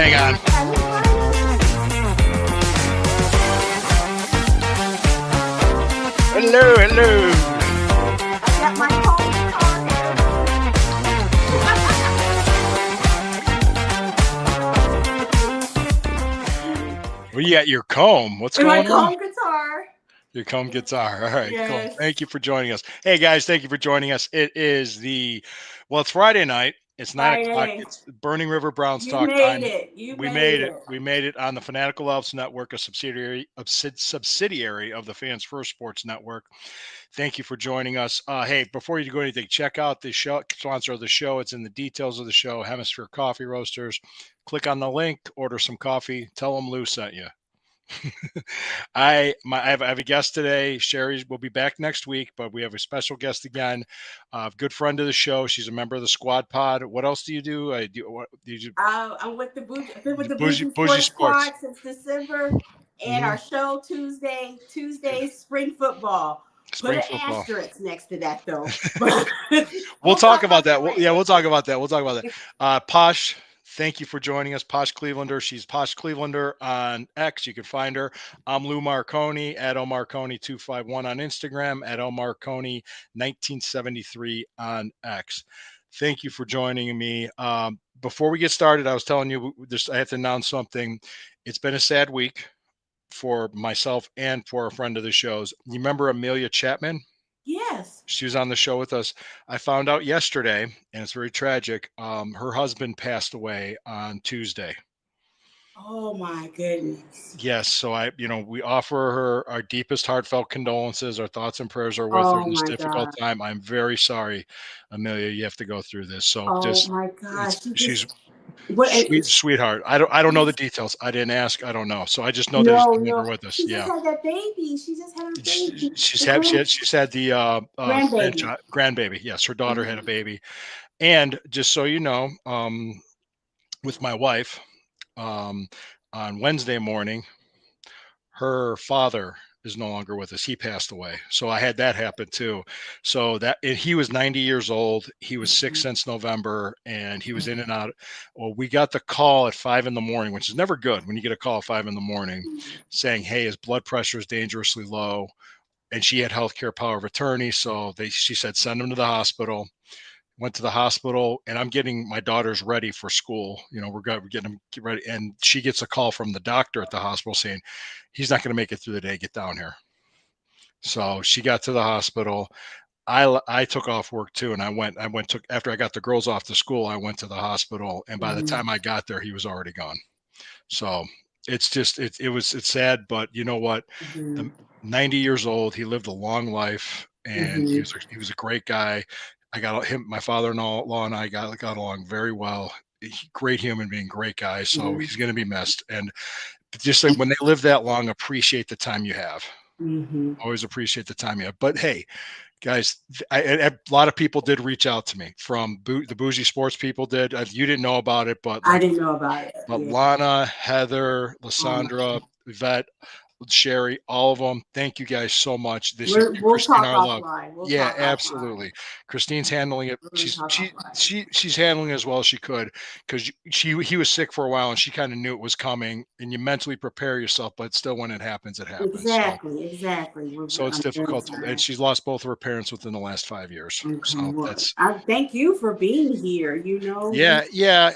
Hang on. Hello, hello. I got my phone Well, you got your comb. What's and my going on? comb guitar. Your comb guitar. All right, cool. Yes. Thank you for joining us. Hey, guys, thank you for joining us. It is it's Friday night. It's 9 o'clock. Friday. It's Burning River Browns You talk made time. it. You We made made it. it. We made it on the Fanatical Elves Network, a subsidiary of the Fans First Sports Network. Thank you for joining us. Hey, before you go anything, check out the show sponsor of the show. It's in the details of the show, Hemisphere Coffee Roasters. Click on the link, order some coffee, tell them Lou sent you. I have a guest today. Sherry will be back next week, but we have a special guest again. Good friend of the show. She's a member of the Squad Pod. What else do you do? I'm with the Bougie. I've been with the Bougie Sports Sports. Squad since December, and our show Tuesday spring football. Spring Put an football. asterisk next to that though. We'll talk about that. We'll talk about that. Posh, thank you for joining us. Posh Clevelander. She's Posh Clevelander on X. You can find her. I'm Lou Marconi at Omarconi251 on Instagram, at Omarconi1973 on X. Thank you for joining me. Before we get started, I was telling you, I have to announce something. It's been a sad week for myself and for a friend of the show's. You remember Amelia Chapman? Yes. She was on the show with us. I found out yesterday, and it's very tragic. Her husband passed away on Tuesday. Oh my goodness. Yes. So we offer her our deepest heartfelt condolences. Our thoughts and prayers are with her in this difficult time. I'm very sorry, Amelia, you have to go through this. So my gosh. she's sweetheart. I don't know the details. I didn't ask. I don't know. So I just know that he's never with us. She just had that baby. She just had her baby. She's had the grandbaby. Yes, her daughter had a baby. And just so you know, with my wife, on Wednesday morning, her father is no longer with us. He passed away. So I had that happen too. So he was 90 years old. He was sick since November, and he was in and out. Well, we got the call at 5 a.m, which is never good when you get a call at 5 a.m, saying, hey, his blood pressure is dangerously low. And she had healthcare power of attorney. So she said, send him to the hospital. Went to the hospital, and I'm getting my daughters ready for school. We're getting them ready. And she gets a call from the doctor at the hospital saying, he's not going to make it through the day. Get down here. So she got to the hospital. I took off work too. And after I got the girls off to school, I went to the hospital. And by the time I got there, he was already gone. So it's just, it's sad, but you know what? 90 years old, he lived a long life, and he was a great guy. I got him, my father-in-law and I got along very well. Great human being, great guy. So he's going to be missed. And just like when they live that long, appreciate the time you have. Always appreciate the time you have. But hey, guys, a lot of people did reach out to me from the Bougie Sports people did. You didn't know about it, but I didn't know about it. But Lana, Heather, Lysandra, Yvette, Sherry, all of them. Thank you guys so much. We'll talk offline. Absolutely. Christine's handling it. She's handling it as well as she could, because he was sick for a while, and she kind of knew it was coming, and you mentally prepare yourself, but still when it happens, it happens. Exactly. So it's difficult, and she's lost both of her parents within the last 5 years. So I thank you for being here. Yeah.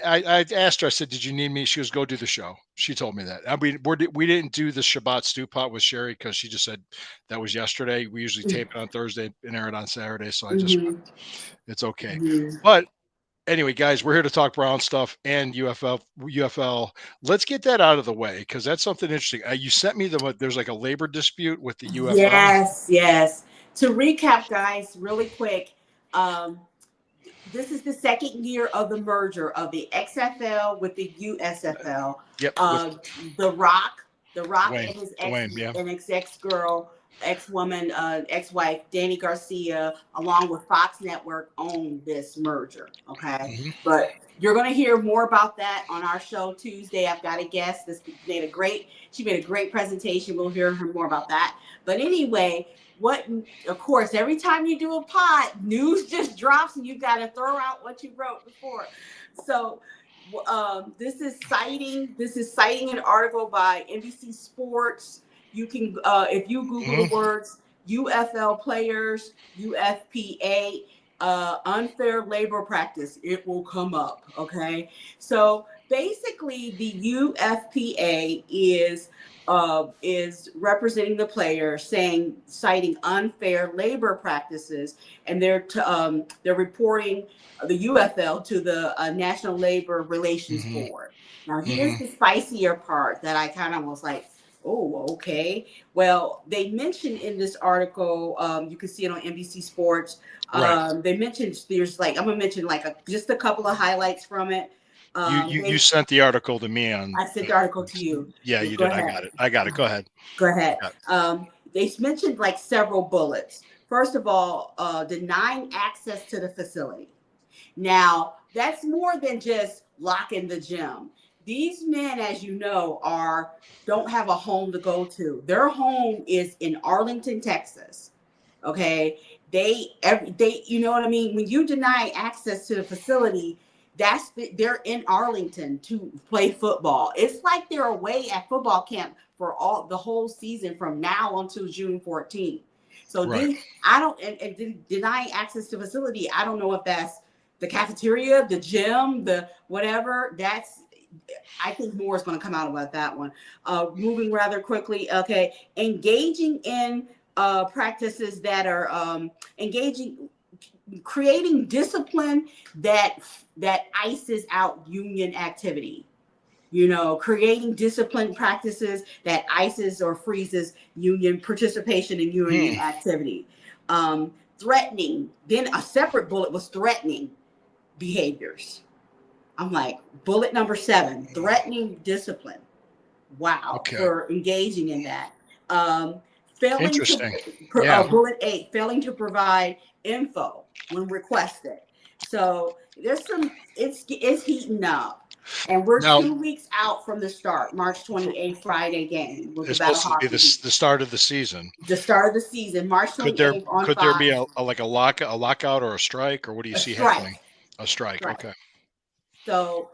I asked her. I said, "Did you need me?" She goes, "Go do the show." She told me that. I mean, we didn't do the Shabbat Stew Pot with Sherry because she just said that was yesterday. We usually tape it on Thursday and air it on Saturday. So I just, it's okay. But anyway, guys, we're here to talk Brown stuff and UFL. Let's get that out of the way, because that's something interesting. You sent me there's like a labor dispute with the UFL. Yes. To recap, guys, really quick. This is the second year of the merger of the XFL with the USFL. Yep. The Rock Dwayne, and his ex-woman, ex-wife, Danny Garcia, along with Fox Network, own this merger. Okay. But you're going to hear more about that on our show Tuesday. I've got a guest. She made a great presentation. We'll hear more about that. But anyway, of course, every time you do a pod, news just drops and you got to throw out what you wrote before. So This is citing an article by NBC Sports. You can, if you Google the words UFL players, UFPA, unfair labor practice, it will come up. Okay, so basically, the UFPA is representing the player, citing unfair labor practices, and they're reporting the UFL to the National Labor Relations Board. Now, here's the spicier part that I kind of was like, oh, okay. Well, they mentioned in this article, you can see it on NBC Sports. They mentioned there's like, I'm gonna mention like just a couple of highlights from it. You sent the article to me on. I sent the article to you. Yeah, you did. Ahead. I got it. Go ahead. Go ahead. They mentioned like several bullets. First of all, denying access to the facility. Now, that's more than just locking the gym. These men, as you know, don't have a home to go to. Their home is in Arlington, Texas. Okay, they you know what I mean? When you deny access to the facility, they're in Arlington to play football. It's like they're away at football camp for the whole season from now until June 14th. So denying access to facility, I don't know if that's the cafeteria, the gym, the whatever. I think more is going to come out about that one. Moving rather quickly. Okay, engaging in practices that are creating discipline that ices out union activity. You know, creating discipline practices that ices or freezes union participation in union activity. Threatening. Then a separate bullet was threatening behaviors. I'm like, bullet number 7, threatening discipline. Wow. Okay. For engaging in that. Bullet 8, failing to provide info when requested. So there's it's heating up. And we're 2 weeks out from the start, March 28th, Friday game. It's supposed to be the start of the season. The start of the season, March 28th. Could there be a lockout or a strike, or what do you see happening? A strike. Right. Okay. So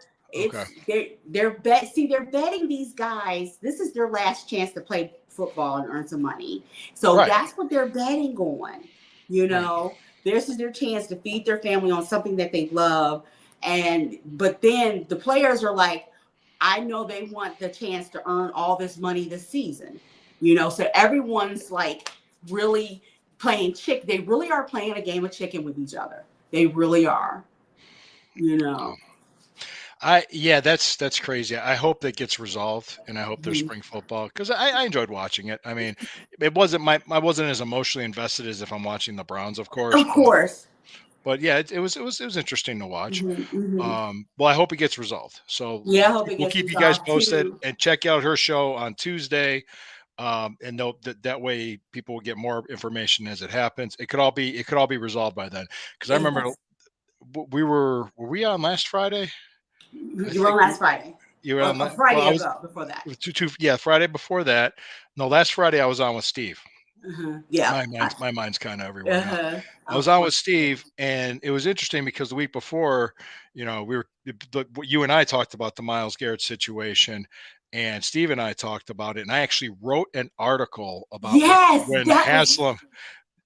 they're betting these guys. This is their last chance to play football and earn some money. So that's what they're betting on. You know, this is their chance to feed their family on something that they love. But then the players are like, I know they want the chance to earn all this money this season. You know, so everyone's like really playing They really are playing a game of chicken with each other. They really are. You know. That's crazy. I hope that gets resolved, and I hope there's spring football, because I enjoyed watching it. I mean, I wasn't as emotionally invested as if I'm watching the Browns, of course. Of course. But yeah, it was interesting to watch. Well, I hope it gets resolved. So yeah, I hope we'll keep you guys posted and check out her show on Tuesday. And know that way people will get more information as it happens. It could all be resolved by then. Because I remember were we on last Friday? You were on last Friday. You were on Friday before that. Friday before that. No, last Friday I was on with Steve. Yeah, my mind's kind of everywhere. I was on with Steve, and it was interesting because the week before, you know, you and I talked about the Myles Garrett situation, and Steve and I talked about it, and I actually wrote an article about when Haslam.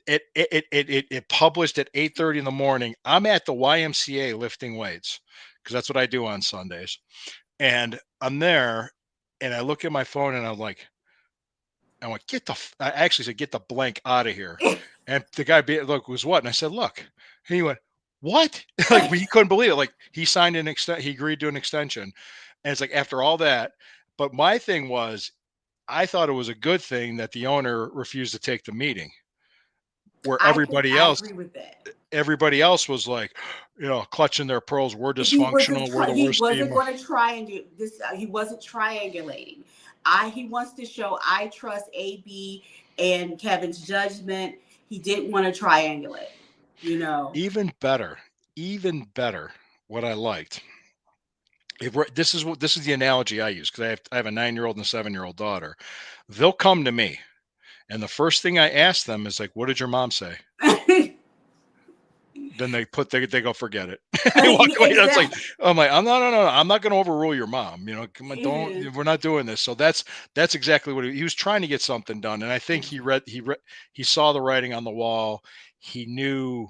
It published at 8:30 in the morning. I'm at the YMCA lifting weights, because that's what I do on Sundays. And I'm there, and I look at my phone, and I'm like, I actually said, get the blank out of here. And the guy was what? And I said, look. And he went, what? Like, he couldn't believe it. Like, he signed he agreed to an extension. And it's like, after all that. But my thing was, I thought it was a good thing that the owner refused to take the meeting. Where everybody else was like, you know, clutching their pearls. We're dysfunctional. We're the worst team. He wasn't going to try and do this. He wasn't triangulating. He wants to show I trust AB and Kevin's judgment. He didn't want to triangulate. You know. Even better. What I liked. This is the analogy I use, because I have a 9-year-old and a 7-year-old daughter. They'll come to me. And the first thing I ask them is like, what did your mom say? Then they go, forget it. They walk away. That's like, I'm like, no, I'm not going to overrule your mom. You know, come on, don't. We're not doing this. So that's exactly what he was trying to get something done. And I think he saw the writing on the wall. He knew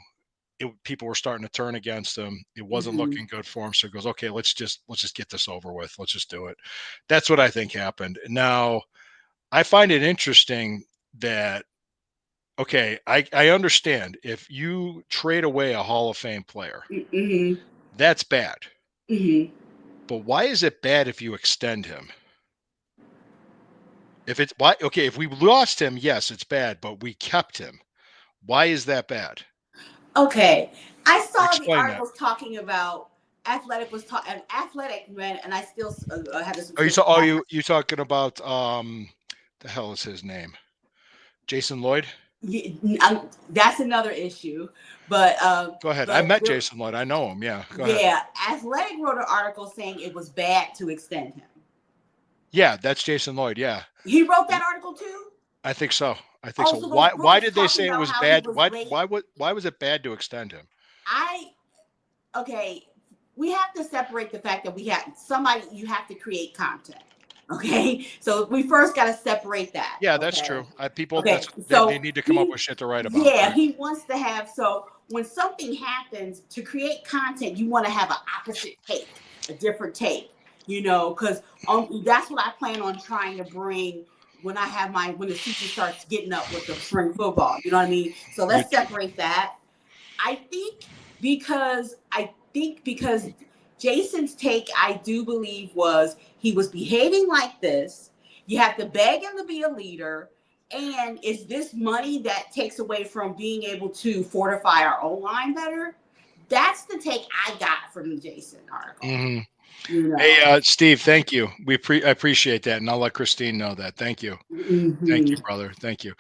people were starting to turn against him. It wasn't looking good for him. So he goes, okay, let's just get this over with. Let's just do it. That's what I think happened. Now, I find it interesting that, okay, I understand if you trade away a Hall of Fame player, that's bad. But why is it bad if you extend him? If we lost him, yes, it's bad, but we kept him. Why is that bad? Okay, I saw the articles talking about Athletic man, and I still have this. Are you talking about the hell is his name? Jason Lloyd? Yeah, that's another issue. But go ahead. I met Jason Lloyd. I know him. Yeah. Go ahead. Athletic wrote an article saying it was bad to extend him. Yeah, that's Jason Lloyd. Yeah. He wrote that article too? I think so. So why did they say it was bad? Why was it bad to extend him? We have to separate the fact that you have to create content. Okay, so we first got to separate that. Yeah, that's true. They need to come up with shit to write about. Yeah, he wants to have. So when something happens, to create content, you want to have an opposite take, a different take. You know, because that's what I plan on trying to bring when the season starts getting up with the spring football. You know what I mean? So let's separate that. I think because Jason's take, I do believe, was he was behaving like this. You have to beg him to be a leader. And is this money that takes away from being able to fortify our O-line better? That's the take I got from the Jason article. Mm-hmm. You know. Hey, Steve, thank you. I appreciate that. And I'll let Christine know that. Thank you. Mm-hmm. Thank you, brother. Thank you.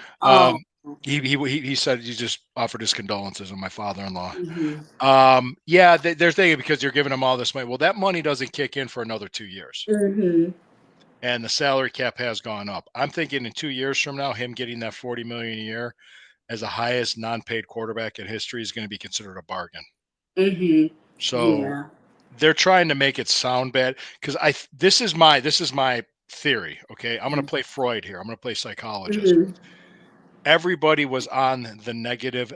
He said he just offered his condolences on my father-in-law. Mm-hmm. Yeah, they're thinking because you're giving him all this money. Well, that money doesn't kick in for another 2 years. Mm-hmm. And the salary cap has gone up. I'm thinking in 2 years from now, him getting that $40 million a year as the highest non-paid quarterback in history is going to be considered a bargain. Mm-hmm. So they're trying to make it sound bad because this is my theory. Okay, I'm going to play Freud here. I'm going to play psychologist. Mm-hmm. Everybody was on the negative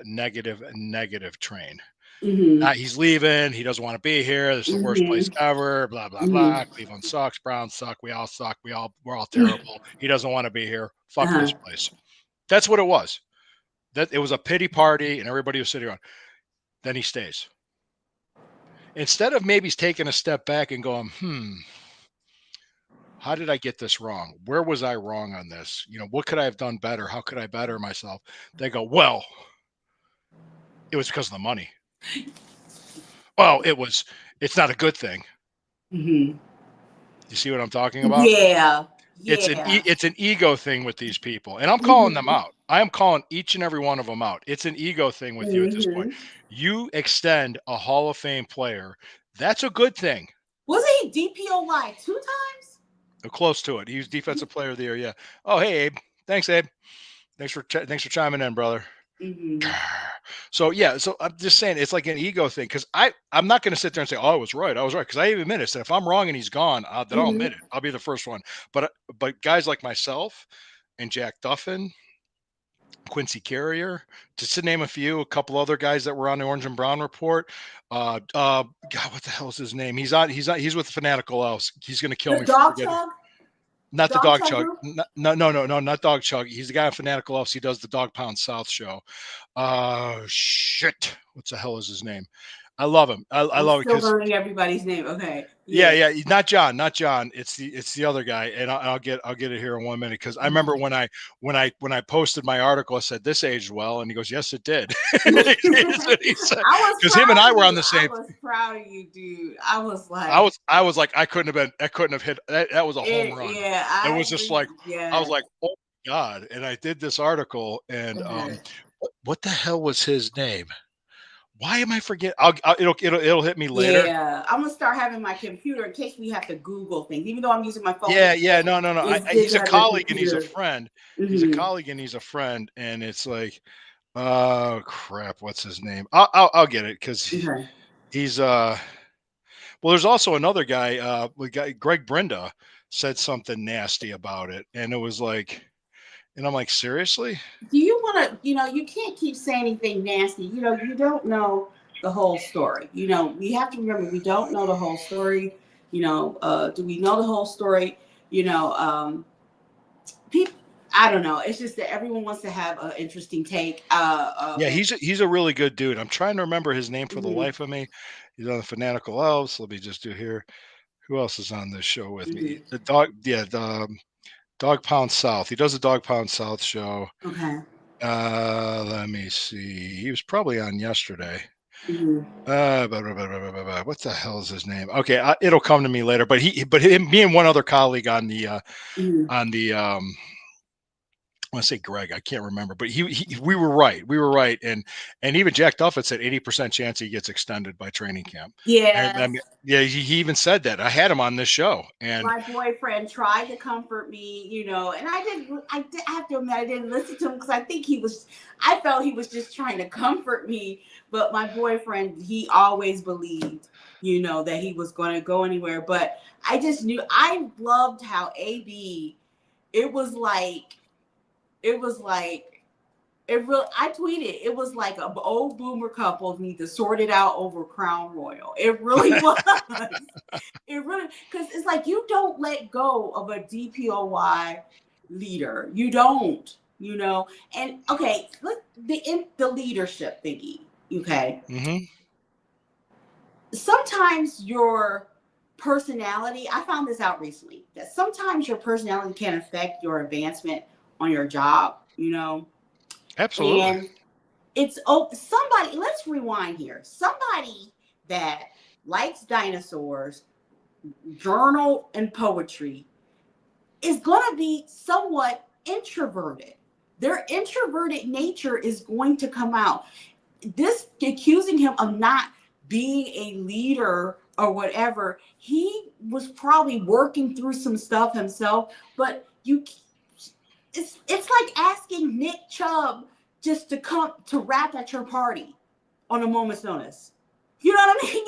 train. Mm-hmm. He's leaving. He doesn't want to be here. This is the worst place ever. Blah blah blah. Cleveland sucks. Browns suck. We all suck. We're all terrible. He doesn't want to be here. Fuck this place. That's what it was. That it was a pity party, and everybody was sitting around. Then he stays. Instead of maybe taking a step back and going, how did I get this wrong? Where was I wrong on this? You know, what could I have done better? How could I better myself? They go, well, it was because of the money. Well, it's not a good thing. Mm-hmm. You see what I'm talking about? Yeah. It's an ego thing with these people. And I'm calling them out. I am calling each and every one of them out. It's an ego thing with you at this point. You extend a Hall of Fame player. That's a good thing. Wasn't he DPOY 2 times? Close to it. He was Defensive Player of the Year. Yeah. Oh, hey, Abe. Thanks, Abe. Thanks for chiming in, brother. Mm-hmm. So I'm just saying it's like an ego thing because I'm not going to sit there and say, oh, I was right. Because I even admit it. So if I'm wrong and he's gone, then I'll admit it. I'll be the first one. But guys like myself and Jack Duffin, Quincy Carrier, just to name a couple other guys that were on the Orange and Brown report. God, what the hell is his name? He's with Fanatical Elves. He's going to kill me. Dog Chug? Not the Dog Chug. No, not Dog Chug. He's the guy on Fanatical Elves. He does the Dog Pound South show. Shit. What the hell is his name? I love him. I love it. Still learning everybody's name. Okay. Yeah. Not John. It's the other guy, and I'll get it here in 1 minute because I remember when I posted my article, I said this aged well, and he goes, yes, it did. Because him and I were on the same. I was proud of you, dude. I was like, I couldn't have hit. That was a home run. Yeah. It was just like, I was like, oh my God, and I did this article, and what the hell was his name? Why am I forgetting? It'll hit me later. Yeah, I'm gonna start having my computer in case we have to Google things, even though I'm using my phone. Yeah. No. He's a colleague and he's a friend. Mm-hmm. He's a colleague and he's a friend, and it's like, Oh crap! What's his name? I'll get it because Okay. he's Well, there's also another guy. We got Greg Brenda said something nasty about it, and it was like, and I'm like, seriously? Do you want to, you can't keep saying anything nasty. You don't know the whole story. We have to remember we don't know the whole story. Do we know the whole story? You know, people, I don't know. It's just that everyone wants to have an interesting take. Yeah, he's a really good dude. I'm trying to remember his name for the Mhm, life of me. He's on the Fanatical Elves. Let me just do here. Who else is on this show with me? mhm. The dog, yeah, the Dog Pound South. He does the Dog Pound South show. Okay. Let me see. He was probably on yesterday. Mhm, What the hell is his name? Okay, it'll come to me later. But him, me and one other colleague mhm. on the I want to say Greg, I can't remember, but we were right. We were right, and even Jack Duffett said 80% chance he gets extended by training camp. And I Yes. mean, yeah, he even said that. I had him on this show, and My boyfriend tried to comfort me, and I have to admit I didn't listen to him because I felt he was just trying to comfort me. But my boyfriend, he always believed, that he was going to go anywhere. But I just knew, I loved how AB, it was like, it was like, it really, I tweeted, it was like an old boomer couple need to sort it out over Crown Royal. It really was. It really, because it's like you don't let go of a DPOY leader. You don't, And okay, look, the leadership thingy. Okay, hmm sometimes your personality. I found this out recently that sometimes your personality can affect your advancement on your job. absolutely. And somebody. Let's rewind here. Somebody that likes dinosaurs, journal, and poetry is going to be somewhat introverted. Their introverted nature is going to come out. This accusing him of not being a leader or whatever, he was probably working through some stuff himself, but it's like asking Nick Chubb just to come to rap at your party on a moment's notice. You know what I mean?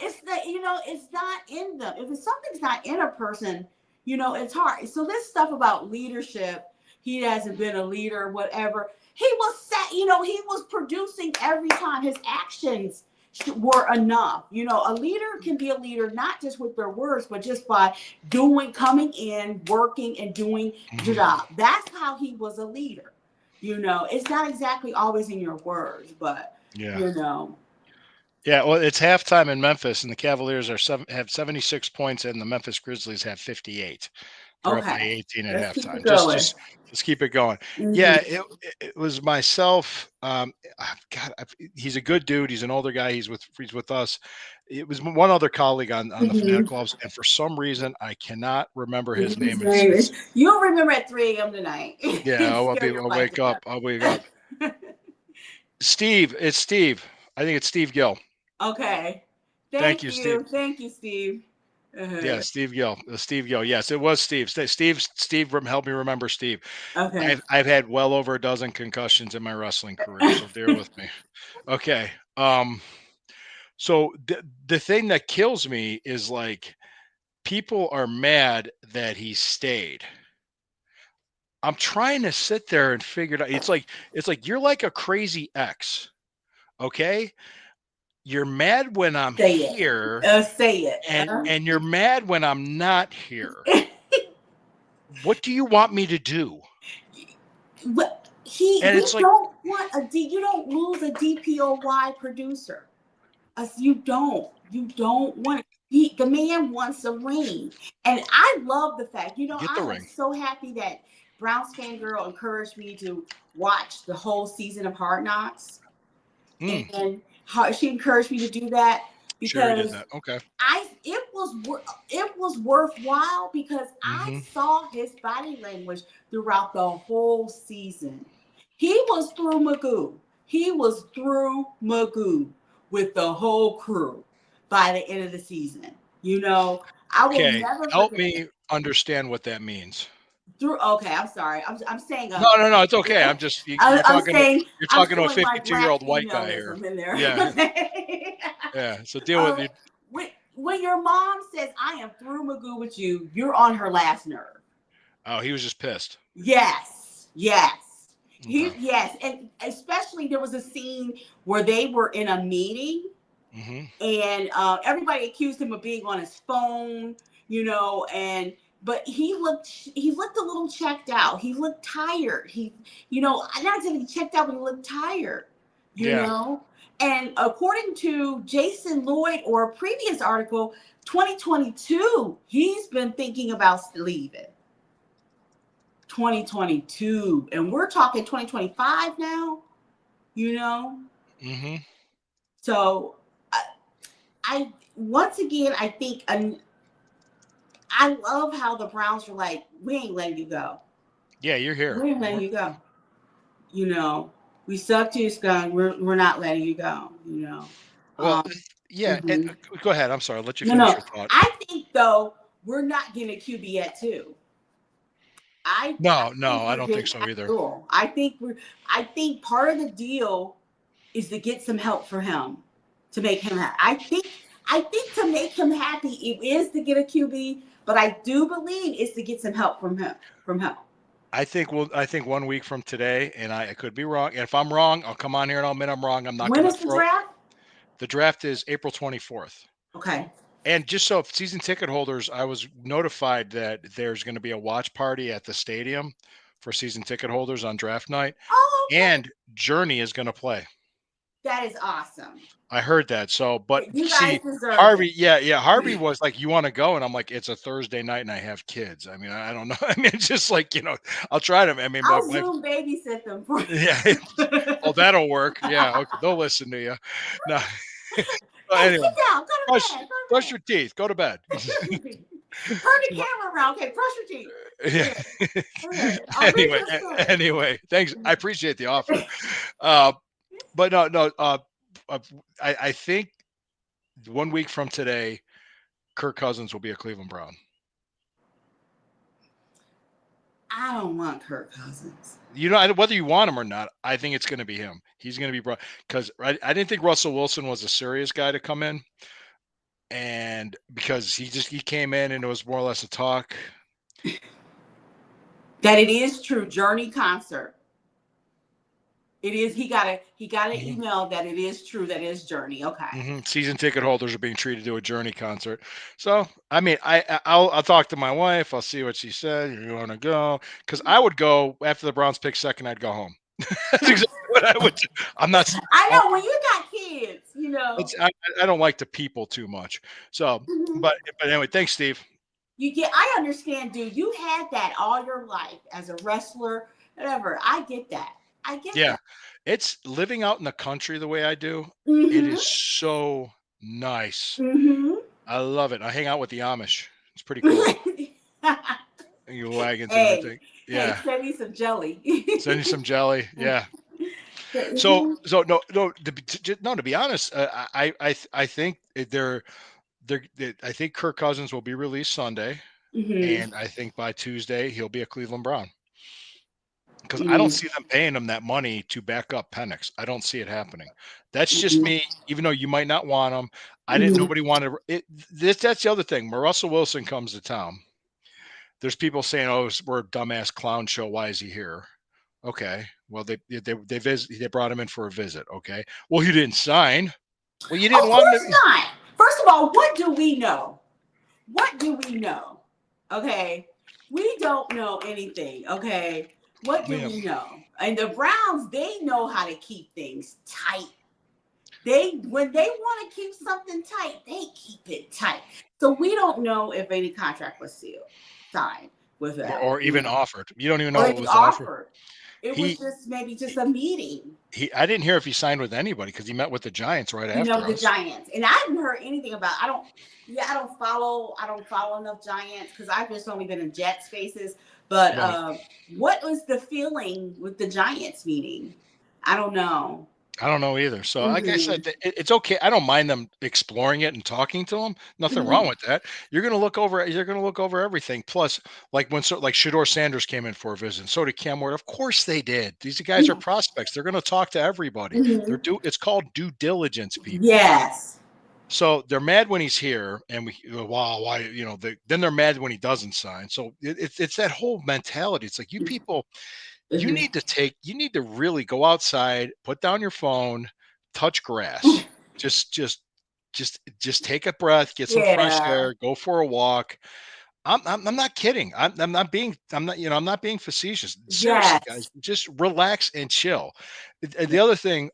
It's not in them. If something's not in a person, it's hard. So this stuff about leadership, he hasn't been a leader, whatever. He was he was producing every time. His actions were enough. A leader can be a leader not just with their words, but just by coming in, working, and doing the hmm job. That's how he was a leader. It's not exactly always in your words, but Yeah, you know. yeah. Well, it's halftime in Memphis, and the Cavaliers have 76 points, and the Memphis Grizzlies have 58. They're up by Okay, 18 at let's keep it halftime. going. Just keep it going. Yeah, Mm-hmm. it was myself. God, he's a good dude. He's an older guy. He's with us. It was one other colleague on the Fanatic Mm-hmm. Clubs, and for some reason I cannot remember his His name. name is. You'll remember at 3 a.m. tonight. Yeah. And scare your I'll life wake to up. I'll wake up. death. Steve. It's Steve. I think it's Steve Gill. Okay. Thank Thank you, Steve. you. Thank you, Steve. Yeah, Steve Gill. Steve Gill. Yes, it was Steve. Steve, help me remember Steve. Okay. I've had well over a dozen concussions in my wrestling career, so bear with me. Okay. So the thing that kills me is like people are mad that he stayed. I'm trying to sit there and figure it out. It's like you're like a crazy ex. Okay? You're mad when I'm Say it. here Say it. and you're mad when I'm not here. What do you want me to do? But And we it's like, don't want you don't lose a DPOY producer. You don't want the man wants a ring. And I love the fact, get the I am ring. so happy that Browns fan girl encouraged me to watch the whole season of Hard Knocks. Mm, And she encouraged me to do that Sherry did because that. Okay. it was worthwhile because I hmm saw his body language throughout the whole season. He was through Magoo. He was through Magoo with the whole crew by the end of the season. I will Okay. never Help forget. me understand what that means. Okay, I'm sorry. I'm saying No, it's okay. I'm just you're I'm talking saying you're I'm talking to a showing my black 52-year-old white guy here. femaleness in there. Yeah, yeah. So deal with it. When your mom says I am through Magoo with you, you're on her last nerve. Oh, he was just pissed. Yes. Okay. Yes, and especially there was a scene where they were in a meeting, and everybody accused him of being on his phone, but he looked a little checked out. He looked tired. Not that he checked out, but he looked tired. Yeah. And according to Jason Lloyd or a previous article, 2022, he's been thinking about leaving. 2022, and we're talking 2025 now. So I once again, I think, I love how the Browns were like, we ain't letting you go. Yeah, you're here. We ain't letting you go. We suck to your skunk. We're not letting you go. Well, yeah. And, go ahead. I'm sorry. I'll let you finish your thought. I think though we're not getting a QB yet too. No, I don't think so either. I think part of the deal is to get some help for him to make him happy. I think to make him happy, it is to get a QB, but I do believe it's to get some help from him. I think 1 week from today, and I could be wrong. And if I'm wrong, I'll come on here and I'll admit I'm wrong. I'm not going to throw. When is the draft? The draft is April 24th. Okay. And just so season ticket holders, I was notified that there's going to be a watch party at the stadium for season ticket holders on draft night. Oh, okay. And Journey is going to play. That is awesome. I heard that. So, but you see, guys deserve Harvey, it. Harvey was like, "You want to go?" And I'm like, "It's a Thursday night and I have kids." I mean, I don't know. I mean, it's just like, I'll try to. I mean, I'll Zoom babysit them for you. Yeah. Oh, that'll work. Yeah. Okay. They'll listen to you. No. Anyway, sit down. Go to bed. Brush your teeth. Go to bed. Turn the camera around. Okay, brush your teeth. Yeah. Anyway, thanks. I appreciate the offer. But no. I think 1 week from today, Kirk Cousins will be a Cleveland Brown. I don't want Kirk Cousins. Whether you want him or not, I think it's going to be him. He's going to be brought because I didn't think Russell Wilson was a serious guy to come in, and because he came in and it was more or less a talk. That it is true. Journey concert. It is. He got an email that it is true. That is Journey. Okay. Season ticket holders are being treated to a Journey concert. So I mean, I'll talk to my wife. I'll see what she said. You want to go? Because I would go after the Browns pick second. I'd go home. That's exactly what I would do. I'm not. I know when you got kids, I don't like to people too much. So, but anyway, thanks, Steve. I understand, dude. You had that all your life as a wrestler, whatever. I get that. Yeah, it's living out in the country the way I do. It is so nice. I love it. I hang out with the Amish. It's pretty cool. You wagons and everything. Yeah. Hey, send me some jelly. Send you some jelly. Yeah. So no. To be honest, I think I think Kirk Cousins will be released Sunday, and I think by Tuesday he'll be a Cleveland Brown. Because I don't see them paying him that money to back up Penix. I don't see it happening. That's just me. Even though you might not want him, nobody wanted it. That's the other thing. When Russell Wilson comes to town, there's people saying, "Oh, we're a dumbass clown show. Why is he here?" Okay. Well, they brought him in for a visit. Okay. Well, he didn't sign. Well, you didn't want him to sign. First of all, what do we know? Okay. We don't know anything. Okay. What do we know? And the Browns, they know how to keep things tight. When they want to keep something tight, they keep it tight. So we don't know if any contract was signed with them. Or even offered. You don't even know what was offered. It was just a meeting. I didn't hear if he signed with anybody because he met with the Giants right after us. The Giants. And I haven't heard anything about I don't follow enough Giants because I've just only been in Jet spaces. But what was the feeling with the Giants meeting? I don't know. I don't know either. So, like I said, it's okay. I don't mind them exploring it and talking to them. Nothing wrong with that. You're going to look over. You're going to look over everything. Plus, like like Shador Sanders came in for a visit, and so did Cam Ward. Of course they did. These guys are prospects. They're going to talk to everybody. It's called due diligence, people. Yes. So they're mad when he's here, and wow, why, then they're mad when he doesn't sign. So it's that whole mentality. It's like, you people, you need to really go outside, put down your phone, touch grass, just take a breath, get some fresh air, go for a walk. I'm not kidding. I'm not being facetious. Seriously, guys, just relax and chill. The other thing,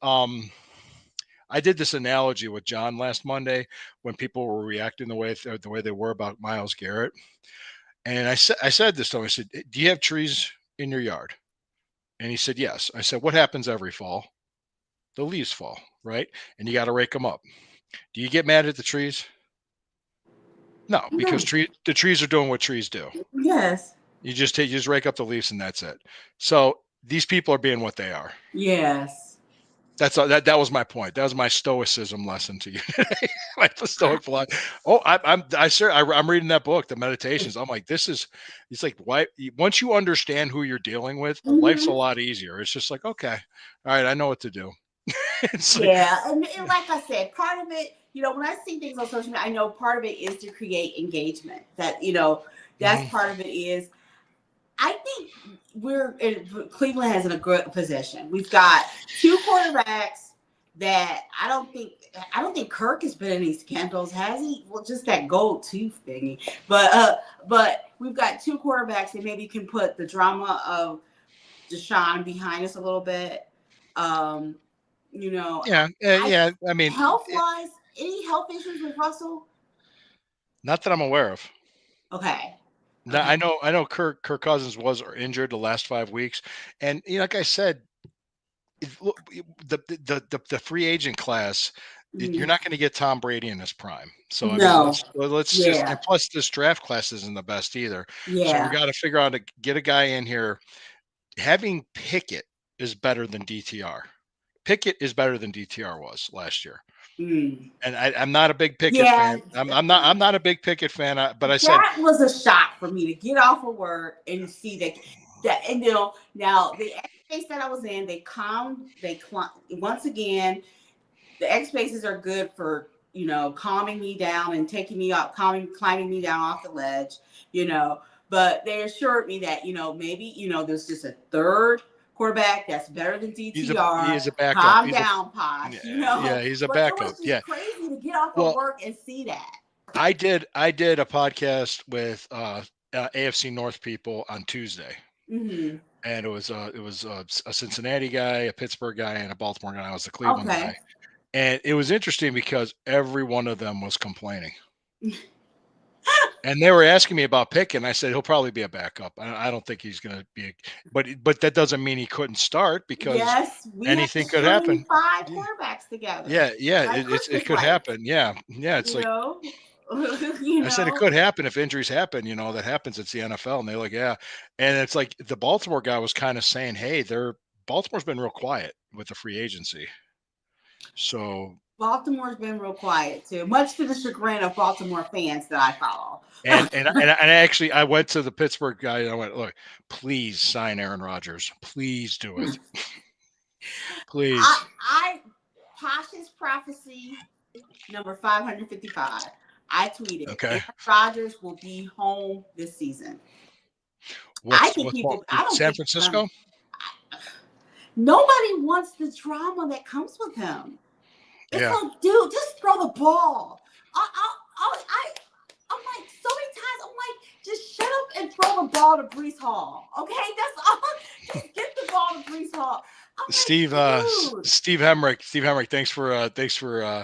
I did this analogy with John last Monday when people were reacting the way they were about Myles Garrett, and I said this to him. I said, "Do you have trees in your yard?" And he said, "Yes." I said, "What happens every fall? The leaves fall, right? And you got to rake them up. Do you get mad at the trees? No, because the trees are doing what trees do. Yes. You just rake up the leaves and that's it. So these people are being what they are. Yes. That was my point. That was my stoicism lesson to you today. My stoic philosophy. Oh, I'm reading that book, the Meditations. I'm like, it's like, why? Once you understand who you're dealing with, life's a lot easier. It's just like, okay, all right, I know what to do. And like I said, part of it, when I see things on social media, I know part of it is to create engagement. That that's part of it is. I think Cleveland has in a good position. We've got two quarterbacks that I don't think Kirk has been in any scandals, has he? Well, just that gold tooth thingy. But we've got two quarterbacks that maybe can put the drama of Deshaun behind us a little bit. I mean, health-wise, any health issues with Russell? Not that I'm aware of. Okay. Now, I know Kirk Cousins was injured the last 5 weeks, and like I said, the free agent class, you're not going to get Tom Brady in his prime. So I mean, let's just, and plus this draft class isn't the best either. So we got to figure out to get a guy in here. Having Pickett is better than DTR. Pickett is better than DTR was last year. And I'm not a big Pickett fan. I'm not a big Pickett fan. But I said that was a shock for me to get off of work and see that and now the space that I was in, they once again. The X spaces are good for calming me down and taking me up, climbing me down off the ledge. But they assured me that maybe there's just a third quarterback that's better than DTR. He is a backup. Calm down, Posh. Yeah, he's a backup. It was just crazy to get off of work and see that. I did a podcast with AFC North people on Tuesday, and it was a Cincinnati guy, a Pittsburgh guy, and a Baltimore guy. I was the Cleveland guy, and it was interesting because every one of them was complaining. And they were asking me about Pickett, and I said he'll probably be a backup. I don't think he's going to be, but that doesn't mean he couldn't start because anything could happen. 5 quarterbacks together. Yeah, it could happen. Yeah, it's like I said, it could happen if injuries happen. That happens. It's the NFL, and they're like, yeah, and it's like the Baltimore guy was kind of saying, hey, Baltimore's been real quiet with the free agency, so. Baltimore's been real quiet too, much to the chagrin of Baltimore fans that I follow. and I went to the Pittsburgh guy and I went, look, please sign Aaron Rodgers. Please do it. Please. Posh's prophecy number 555. I tweeted, okay. Aaron Rodgers will be home this season. I think San Francisco? Nobody wants the drama that comes with him. It's like, dude, just throw the ball. I'm like, so many times, I'm like, just shut up and throw the ball to Breece Hall. Okay, that's all. Just get the ball to Breece Hall. Steve Hemrick, thanks for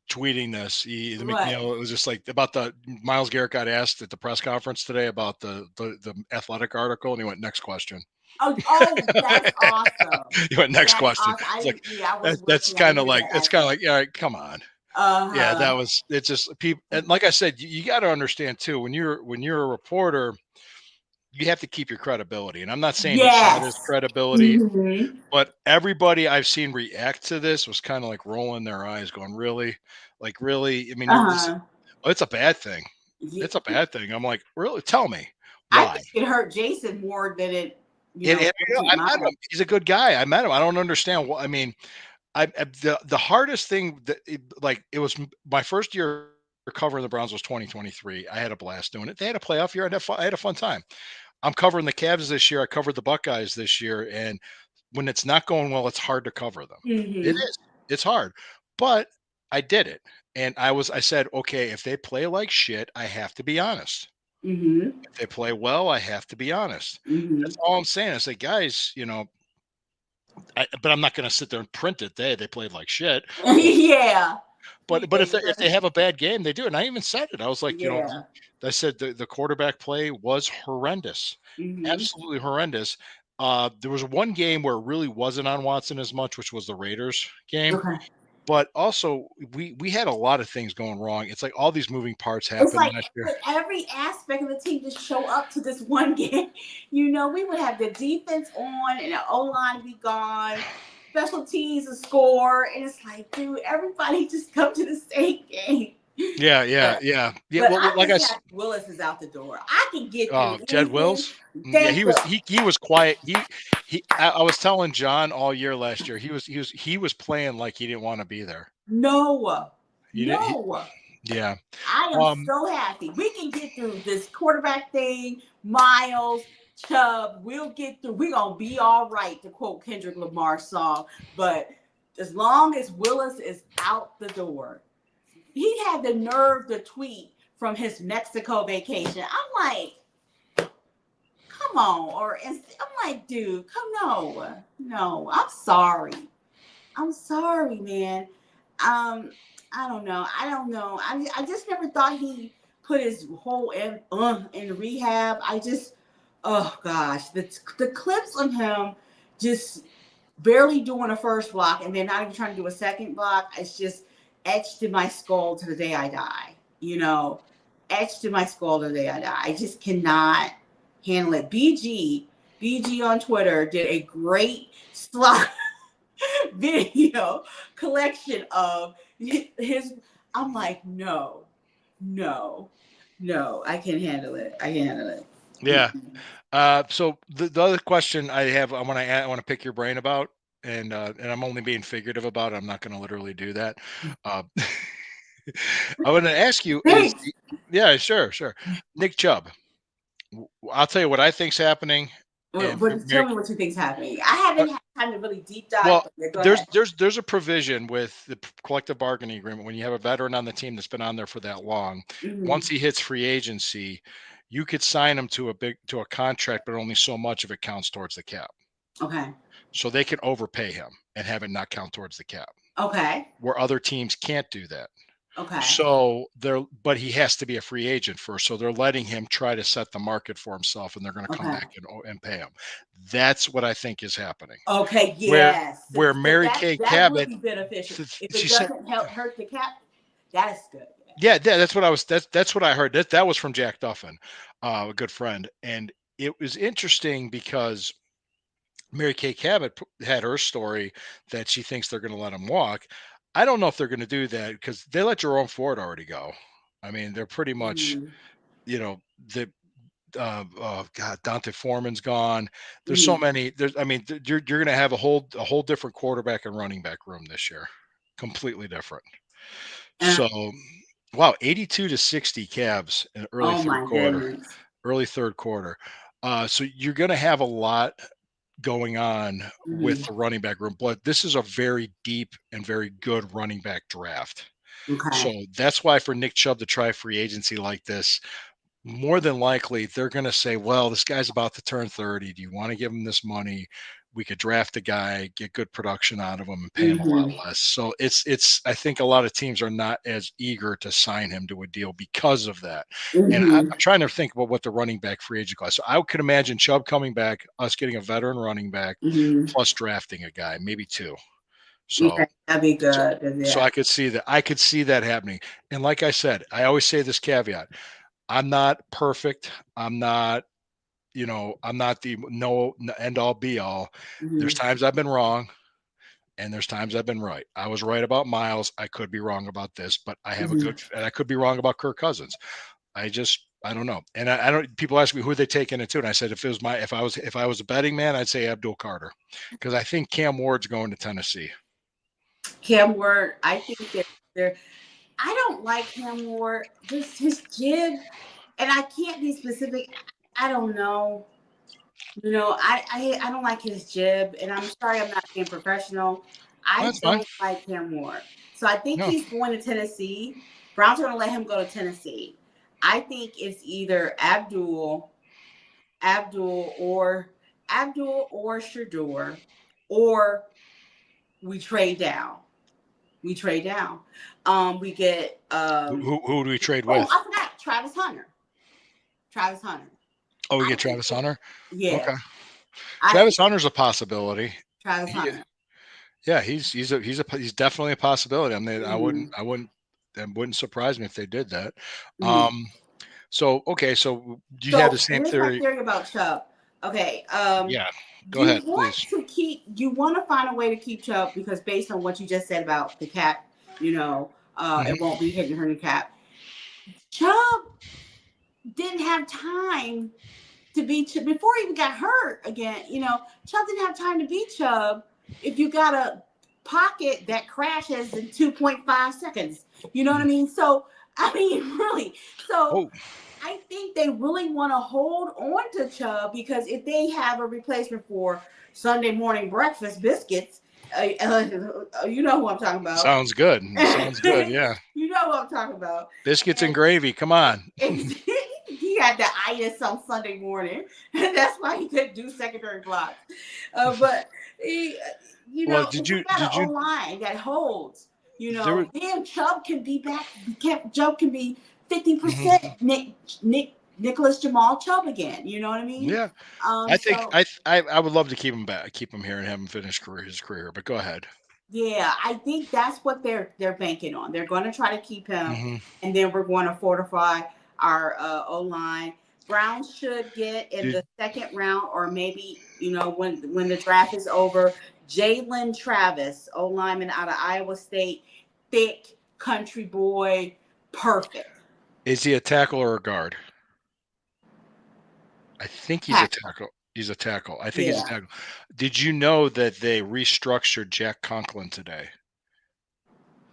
tweeting this. It was just like about the Myles Garrett got asked at the press conference today about the Athletic article, and he went, next question. Oh, that's awesome. You went, next question. Awesome. That's kind of like, all right, come on. Yeah, it's just people. And like I said, you got to understand too, when you're a reporter, you have to keep your credibility. And I'm not saying he shot his Yes. credibility, but everybody I've seen react to this was kind of like rolling their eyes, going, "Really? Like, really? I mean, it's a bad thing. It's a bad thing." I'm like, "Really? Tell me I why." think it hurt Jason more than it, I met him. He's a good guy. I met him. I don't understand what I mean. The hardest thing that it was my first year covering the Browns was 2023. I had a blast doing it. They had a playoff year. I had a fun time. I'm covering the Cavs this year. I covered the Buckeyes this year, and when it's not going well, it's hard to cover them. It is. It's hard, but I did it, and I said, okay, if they play like shit, I have to be honest. If they play well, I have to be honest. That's all I'm saying. I say, guys, but I'm not going to sit there and print it. They played like shit. Yeah. But if they have a bad game, they do. And I even said it. I was like, I said the quarterback play was horrendous, absolutely horrendous. There was one game where it really wasn't on Watson as much, which was the Raiders game. Okay. But also, we had a lot of things going wrong. It's like all these moving parts It's happened like last year. every aspect of the team just show up to this one game. We would have the defense on and the O-line be gone, special teams to score, and it's like, dude, everybody just come to the same game. Yeah. Well, like I said, Willis is out the door. I can get through Jed Wills. Yeah, he was quiet. I was telling John all year last year, he was playing like he didn't want to be there. No. Yeah. I am so happy. We can get through this quarterback thing. Miles, Chubb, we'll get through. We're going to be all right, to quote Kendrick Lamar's song. But as long as Willis is out the door, he had the nerve to tweet from his Mexico vacation. I'm like, come on. I'm like, dude, no, I'm sorry. I'm sorry, man. I don't know. I just never thought he put his whole in rehab. Oh gosh, the clips of him just barely doing a first block and then not even trying to do a second block. It's just etched in my skull to the day I die. Etched in my skull to the day I die. I just cannot handle it. BG on Twitter did a great slide video collection of his. I'm like, no, I can't handle it. Yeah. So the other question I have, I want to pick your brain about, and I'm only being figurative about it. I'm not going to literally do that. I want to ask you is, yeah, sure. Nick Chubb. I'll tell you what I think's happening. Tell me what you think's happening. I haven't had time to really deep dive. Well, there's a provision with the collective bargaining agreement when you have a veteran on the team that's been on there for that long. Once he hits free agency, you could sign him to a contract, but only so much of it counts towards the cap. Okay. So they can overpay him and have it not count towards the cap. Okay. Where other teams can't do that. Okay. So but he has to be a free agent first. So they're letting him try to set the market for himself, and they're going to come back and pay him. That's what I think is happening. Okay. Yes. Where Mary Kay Cabot, would be beneficial. If it doesn't hurt the cap, that's good. Yeah, that's what I heard. That was from Jack Duffin, a good friend, and it was interesting because Mary Kay Cabot had her story that she thinks they're going to let him walk. I don't know if they're going to do that because they let Jerome Ford already go. I mean, they're pretty much, God, Dante Foreman's gone. There's so many. You're going to have a whole different quarterback and running back room this year, completely different. So, wow, 82-60 Cavs in early third quarter. So you're going to have a lot going on with the running back room, but this is a very deep and very good running back draft. Okay. So that's why for Nick Chubb to try free agency like this, more than likely they're going to say, well, this guy's about to turn 30. Do you want to give him this money? We could draft a guy, get good production out of him, and pay him a lot less. So I think a lot of teams are not as eager to sign him to a deal because of that. And I'm trying to think about what the running back free agent class. So I could imagine Chubb coming back, us getting a veteran running back, plus drafting a guy, maybe two. So that'd be good. So I could see that. I could see that happening. And like I said, I always say this caveat: I'm not perfect. I'm not. I'm not the end all be all. There's times I've been wrong and there's times I've been right. I was right about Miles. I could be wrong about this, but I have and I could be wrong about Kirk Cousins. I don't know. And I don't, people ask me who they taking it to. And I said, if I was a betting man, I'd say Abdul Carter, because I think Cam Ward's going to Tennessee. Cam Ward, I think I don't like Cam Ward, just his jib, and I can't be specific. I don't know. I don't like his jib, and I'm sorry I'm not being professional. I don't like Cam Ward. So I think he's going to Tennessee. Browns are going to let him go to Tennessee. I think it's either Abdul or Shedeur, or we trade down. We get who do we trade with? I forgot Travis Hunter. Oh, we get Travis Hunter? Yeah. Okay. Travis Hunter's a possibility. Travis Hunter. Yeah, he's definitely a possibility. I mean, it wouldn't surprise me if they did that. So you had the same theory. My theory about Chubb. Okay. Yeah. Go ahead, please. You want to find a way to keep Chubb, because based on what you just said about the cap, it won't be hitting her cap. Chubb didn't have time to beat Chubb before he even got hurt again. Chubb didn't have time to beat Chubb if you got a pocket that crashes in 2.5 seconds. You know what I mean? So, really. So, I think they really want to hold on to Chubb, because if they have a replacement for Sunday morning breakfast biscuits, you know who I'm talking about. Sounds good. Yeah. You know what I'm talking about. Biscuits and gravy. Come on. He had the itis on Sunday morning, and that's why he couldn't do secondary blocks. But he, did you line that holds? Damn, Chubb can be back. Chubb can be 50% Nicholas Jamal Chubb again. You know what I mean? Yeah. I would love to keep him back, keep him here, and have him finish his career. But go ahead. Yeah, I think that's what they're banking on. They're going to try to keep him, and then we're going to fortify our O-line. Browns should get in the second round, or maybe when the draft is over, Jalen Travis, O-lineman out of Iowa State, thick country boy, perfect. Is he a tackle or a guard? I think he's a tackle. He's a tackle. I think he's a tackle. Did you know that they restructured Jack Conklin today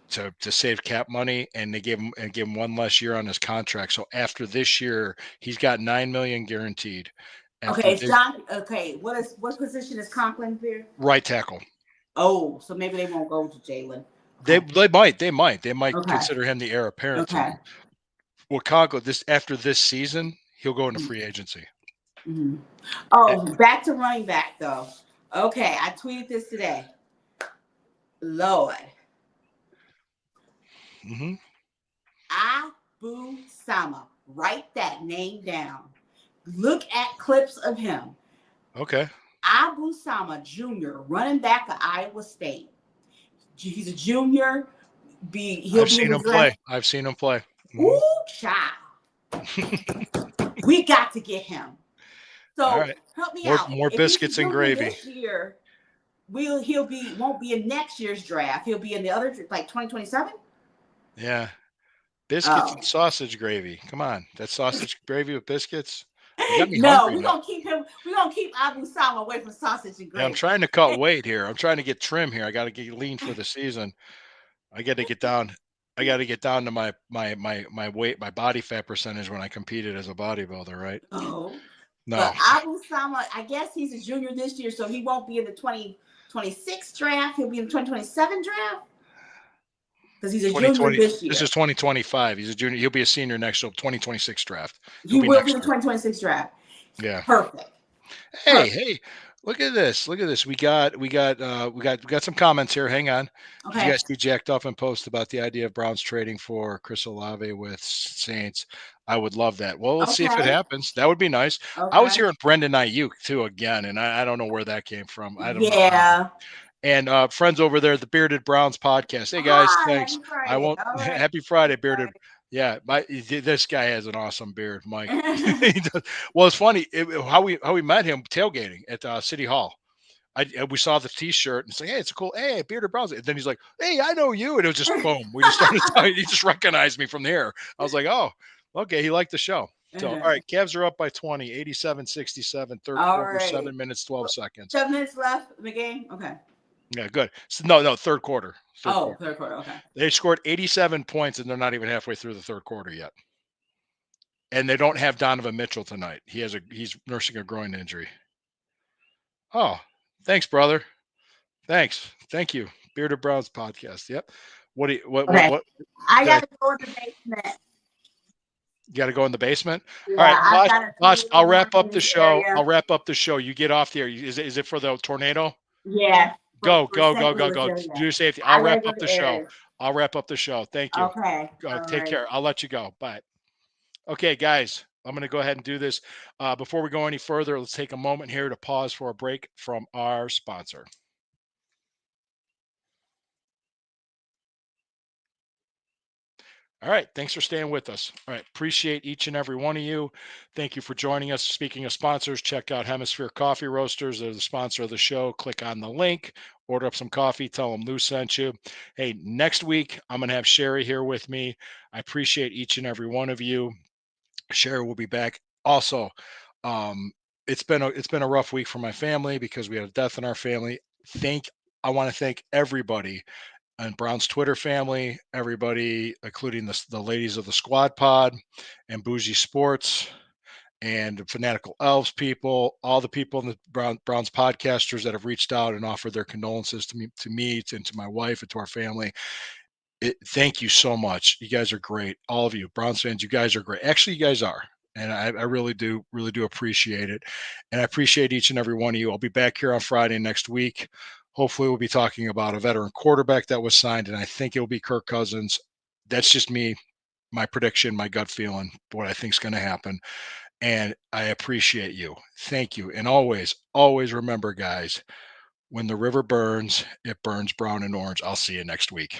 to save cap money, and they gave him one less year on his contract? So after this year, he's got $9 million guaranteed. Okay, John. Okay, what position is Conklin here? Right tackle. Oh, so maybe they won't go to Jalen. Okay. They might consider him the heir apparent. Okay. Well, Conklin, after this season, he'll go into free agency. Mm-hmm. Oh, back to running back though. Okay, I tweeted this today. Lord. Abu Sama. Write that name down. Look at clips of him. Okay. Abu Sama Jr., running back of Iowa State. He's a junior. I've seen him play. Ooh, child. We got to get him. So help me out. More biscuits and gravy. This year, won't be in next year's draft. He'll be in the other, like 2027. Yeah, biscuits and sausage gravy. Come on, that sausage gravy with biscuits. No, we're gonna keep him. We're gonna keep Abu Sama away from sausage and gravy. Yeah, I'm trying to cut weight here. I'm trying to get trim here. I got to get lean for the season. I got to get down. To my weight, my body fat percentage when I competed as a bodybuilder, right? Oh. No. But Abu Sama, I guess he's a junior this year, so he won't be in the 2026 draft. He'll be in the 2027 draft. Because he's a junior this year. This is 2025. He's a junior. He'll be a senior next year, 2026 draft. He will be in the 2026 draft. Yeah. Perfect. Hey, look at this. We got some comments here. Hang on. Okay. Did you guys see Jack Duffin post about the idea of Browns trading for Chris Olave with Saints? I would love that. Well, let's see if it happens. That would be nice. Okay. I was hearing Brendan Ayuk too again, and I don't know where that came from. I don't know. Yeah. And friends over there, the Bearded Browns podcast. Hey guys, thanks. Happy Friday. Happy Friday, Bearded. Yeah, this guy has an awesome beard, Mike. He does. Well, it's funny how we met him tailgating at City Hall. We saw the T-shirt and say, "Hey, it's a cool. Hey, Bearded Browns." And then he's like, "Hey, I know you," and it was just boom. We just started talking. He just recognized me from there. I was like, "Oh, okay." He liked the show. So, all right, Cavs are up by 20, 87-67, third All quarter, right. 7 minutes, 12 seconds. 7 minutes left in the game. Okay. Yeah, good. So, no, third quarter. Third quarter. Okay. They scored 87 points, and they're not even halfway through the third quarter yet. And they don't have Donovan Mitchell tonight. He's nursing a groin injury. Oh, thanks, brother. Thanks. Thank you. Bearded Browns podcast. Yep. What do you what Okay. what I gotta go in the basement. you gotta go in the basement? Yeah, All right, Bosh, I'll in wrap up the this show. area. I'll wrap up the show. You get off there. Is it for the tornado? Yeah. Go. For St. Do Louis your safety. I I'll wrap gotta up go the to show. areas. I'll wrap up the show. Thank you. Okay. Take care. I'll let you go. Bye. Okay, guys, I'm going to go ahead and do this. Before we go any further, let's take a moment here to pause for a break from our sponsor. All right. Thanks for staying with us. All right. Appreciate each and every one of you. Thank you for joining us. Speaking of sponsors, check out Hemisphere Coffee Roasters. They're the sponsor of the show. Click on the link, order up some coffee, tell them Lou sent you. Hey, next week, I'm going to have Sherry here with me. I appreciate each and every one of you. Sherry will be back. Also, it's been a rough week for my family because we had a death in our family. I want to thank everybody and Brown's Twitter family, everybody, including the ladies of the Squad Pod and Bougie Sports and Fanatical Elves people, all the people in the Browns podcasters that have reached out and offered their condolences to me, and to my wife, and to our family. Thank you so much. You guys are great. All of you Browns fans, you guys are great. Actually, you guys are. And I really do appreciate it. And I appreciate each and every one of you. I'll be back here on Friday next week. Hopefully we'll be talking about a veteran quarterback that was signed, and I think it'll be Kirk Cousins. That's just me, my prediction, my gut feeling, what I think is going to happen. And I appreciate you. Thank you. And always remember, guys, when the river burns, it burns brown and orange. I'll see you next week.